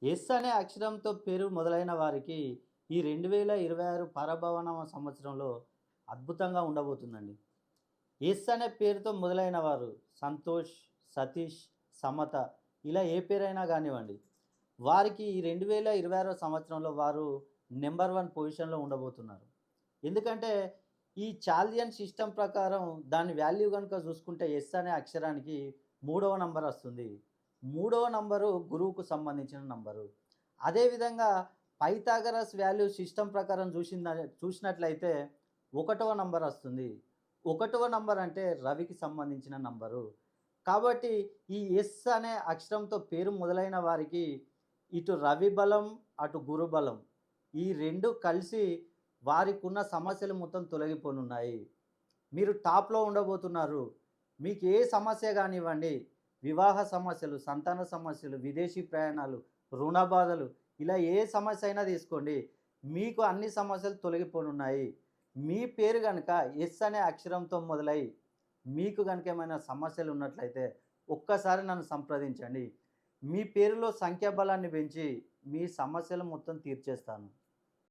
Yes అనే అక్షరంతో పేరు మొదలైన వారికి ఈ 2026 పరభవనామ సంవత్సరంలో అద్భుతంగా ఉండబోతుందండి. ఎస్ అనే పేరుతో మొదలైన వారు సంతోష్, సతీష్, సమత ఇలా ఏ పేరైనా గానివ్వండి. వారికి ఈ 2026 సంవత్సరంలో వారు నంబర్ 1 పొజిషన్‌లో ఉండబోతున్నారు. ఎందుకంటే ఈ చాల్దియన్ సిస్టమ్ ప్రకారం దాని వాల్యూ గనుక చూసుకుంటే ఎస్ అనే అక్షరానికి మూడవ నంబర్ వస్తుంది. మూడవ నంబరు గురువుకు సంబంధించిన నంబరు. అదేవిధంగా పైథాగరస్ వాల్యూ సిస్టమ్ ప్రకారం చూసినట్లయితే ఒకటవ నంబర్ వస్తుంది. ఒకటవ నంబర్ అంటే రవికి సంబంధించిన నంబరు. కాబట్టి ఈ ఎస్ అనే అక్షరంతో పేరు మొదలైన వారికి ఇటు రవి బలం, అటు గురు బలం ఈ 2 కలిసి వారికున్న సమస్యలు మొత్తం తొలగిపోనున్నాయి. మీరు టాప్‌లో ఉండబోతున్నారు. మీకు ఏ సమస్య గానివ్వండి, వివాహ సమస్యలు, సంతాన సమస్యలు, విదేశీ ప్రయాణాలు, రుణ బాధలు ఇలా ఏ సమస్య అయినా తీసుకోండి. మీకు అన్ని సమస్యలు తొలగిపోనున్నాయి. మీ పేరు గనక ఎస్ అనే అక్షరంతో మొదలై మీకు గనుక ఏమైనా సమస్యలు ఉన్నట్లయితే ఒక్కసారి నన్ను సంప్రదించండి. మీ పేరులో సంఖ్యాబలాన్ని పెంచి మీ సమస్యలు మొత్తం తీర్చేస్తాను.